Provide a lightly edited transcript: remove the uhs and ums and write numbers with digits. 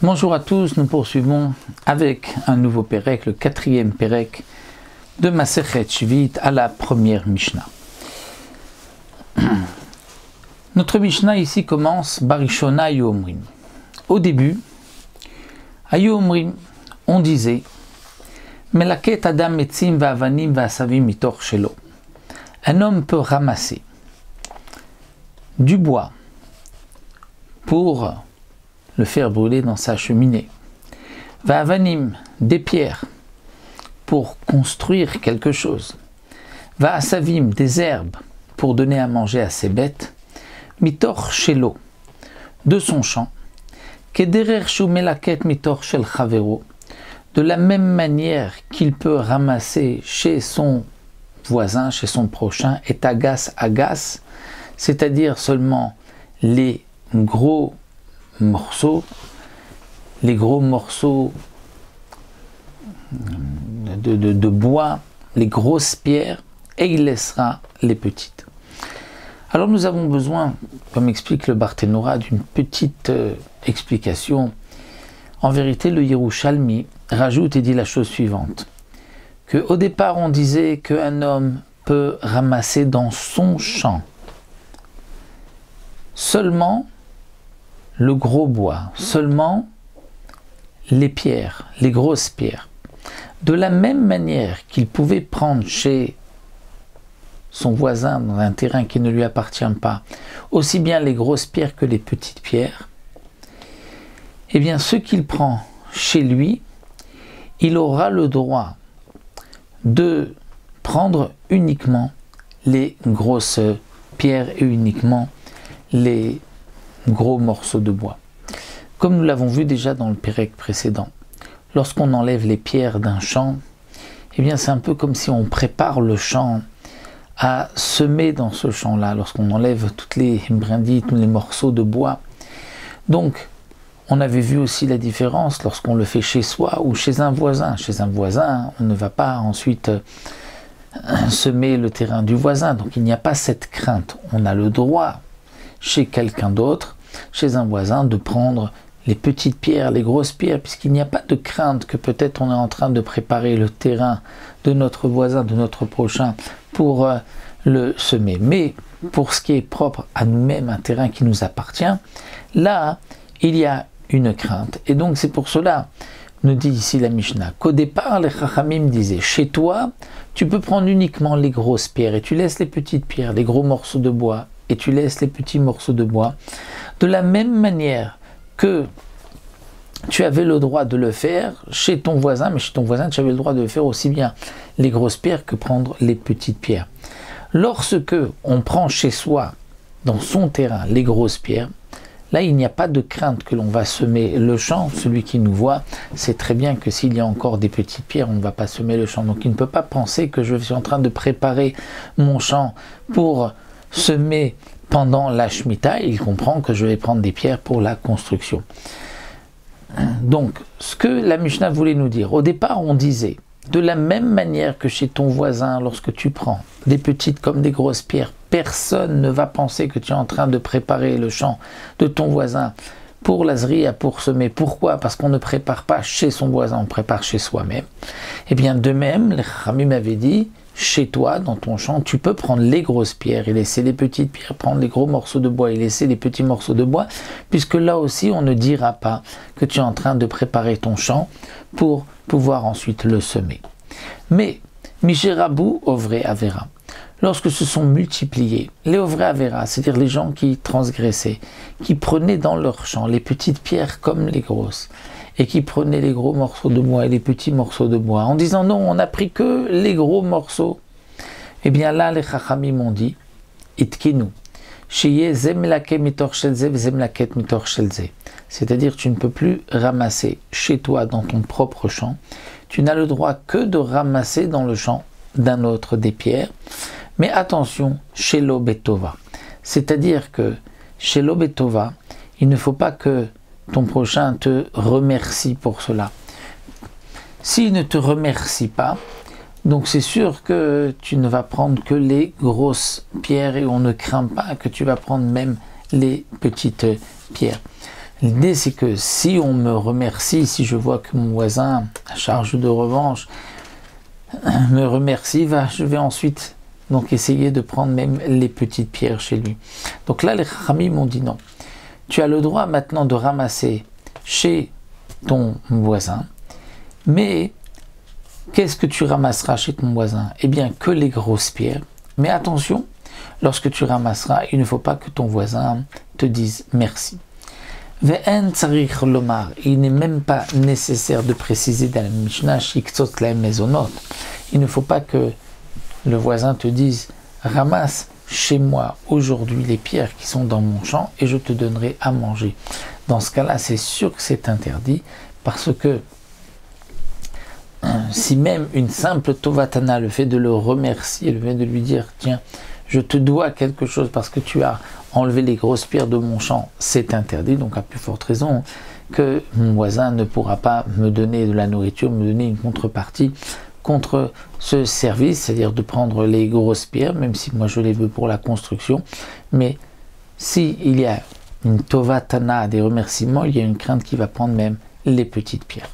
Bonjour à tous, nous poursuivons avec un nouveau Pérec, le 4e Pérec de Masechet Shvit à la première Mishnah. Notre Mishnah ici commence Barishona Ayu Omrim. Au début, Ayu Omrim, on disait Melaket Adam Metzim Va'avanim Va'asavim Mitoch Shelo. Un homme peut ramasser du bois pour le faire brûler dans sa cheminée. Va'avanim, des pierres pour construire quelque chose. Va'asavim, des herbes pour donner à manger à ses bêtes. Mitoch shelo, de son champ. Kederer shu melaket mitoch shel chavero, de la même manière qu'il peut ramasser chez son voisin, chez son prochain, et agas, c'est-à-dire seulement les gros morceaux de bois, les grosses pierres, et il laissera les petites. Alors nous avons besoin, comme explique le Barthénora, d'une petite explication. En vérité, le Yerushalmi rajoute et dit la chose suivante, qu'au départ on disait qu'un homme peut ramasser dans son champ seulement le gros bois, seulement les pierres, les grosses pierres. De la même manière qu'il pouvait prendre chez son voisin dans un terrain qui ne lui appartient pas, aussi bien les grosses pierres que les petites pierres, eh bien ce qu'il prend chez lui, il aura le droit de prendre uniquement les grosses pierres et uniquement les gros morceaux de bois. Comme nous l'avons vu déjà dans le Pérec précédent, lorsqu'on enlève les pierres d'un champ, eh bien c'est un peu comme si on prépare le champ à semer dans ce champ-là, lorsqu'on enlève toutes les brindilles, tous les morceaux de bois. Donc, on avait vu aussi la différence lorsqu'on le fait chez soi ou chez un voisin. Chez un voisin, on ne va pas ensuite semer le terrain du voisin, donc il n'y a pas cette crainte. On a le droit, chez quelqu'un d'autre, chez un voisin, de prendre les petites pierres, les grosses pierres, puisqu'il n'y a pas de crainte que peut-être on est en train de préparer le terrain de notre voisin, de notre prochain, pour le semer. Mais pour ce qui est propre à nous-mêmes, un terrain qui nous appartient, là, il y a une crainte. Et donc c'est pour cela, nous dit ici la Mishnah, qu'au départ, les Chachamim disaient, chez toi, tu peux prendre uniquement les grosses pierres, et tu laisses les petites pierres, les gros morceaux de bois, et tu laisses les petits morceaux de bois, de la même manière que tu avais le droit de le faire chez ton voisin, mais chez ton voisin, tu avais le droit de faire aussi bien les grosses pierres que prendre les petites pierres. Lorsque on prend chez soi, dans son terrain, les grosses pierres, là, il n'y a pas de crainte que l'on va semer le champ. Celui qui nous voit sait très bien que s'il y a encore des petites pierres, on ne va pas semer le champ. Donc, il ne peut pas penser que je suis en train de préparer mon champ pour semer pendant la Shemitah. Il comprend que je vais prendre des pierres pour la construction. Donc, ce que la Mishnah voulait nous dire, au départ, on disait, de la même manière que chez ton voisin, lorsque tu prends des petites comme des grosses pierres, personne ne va penser que tu es en train de préparer le champ de ton voisin pour la zriya, pour semer. Pourquoi? Parce qu'on ne prépare pas chez son voisin, on prépare chez soi-même. Et bien de même, les Chachamim m'avaient dit, chez toi, dans ton champ, tu peux prendre les grosses pierres et laisser les petites pierres, prendre les gros morceaux de bois et laisser les petits morceaux de bois, puisque là aussi, on ne dira pas que tu es en train de préparer ton champ pour pouvoir ensuite le semer. Mais, Misherabu Ovre Avera, lorsque se sont multipliés les Ovre Avera, c'est-à-dire les gens qui transgressaient, qui prenaient dans leur champ les petites pierres comme les grosses, et qui prenaient les gros morceaux de bois et les petits morceaux de bois, en disant non, on n'a pris que les gros morceaux. Eh bien là, les Chachamim ont dit, Itkinu, c'est-à-dire tu ne peux plus ramasser chez toi dans ton propre champ, tu n'as le droit que de ramasser dans le champ d'un autre des pierres, mais attention, chez l'obetova, c'est-à-dire que chez l'obetova, il ne faut pas que ton prochain te remercie pour cela. S'il ne te remercie pas, donc c'est sûr que tu ne vas prendre que les grosses pierres et on ne craint pas que tu vas prendre même les petites pierres. L'idée, c'est que si on me remercie, si je vois que mon voisin, à charge de revanche, me remercie, je vais ensuite donc essayer de prendre même les petites pierres chez lui. Donc là, les Chachamim m'ont dit non. Tu as le droit maintenant de ramasser chez ton voisin, mais qu'est-ce que tu ramasseras chez ton voisin? Eh bien, que les grosses pierres. Mais attention, lorsque tu ramasseras, il ne faut pas que ton voisin te dise merci. Ve'en tzarich lomar, il n'est même pas nécessaire de préciser dans la Mishnah shiktzot lahem mezonot. Il ne faut pas que le voisin te dise ramasse chez moi aujourd'hui les pierres qui sont dans mon champ et je te donnerai à manger. Dans ce cas-là, c'est sûr que c'est interdit parce que si même une simple tovatana, le fait de le remercier, le fait de lui dire tiens, je te dois quelque chose parce que tu as enlevé les grosses pierres de mon champ, c'est interdit, donc à plus forte raison que mon voisin ne pourra pas me donner de la nourriture, me donner une contrepartie contre ce service, c'est-à-dire de prendre les grosses pierres, même si moi je les veux pour la construction, mais s'il y a une tovatana, des remerciements, il y a une crainte qui va prendre même les petites pierres.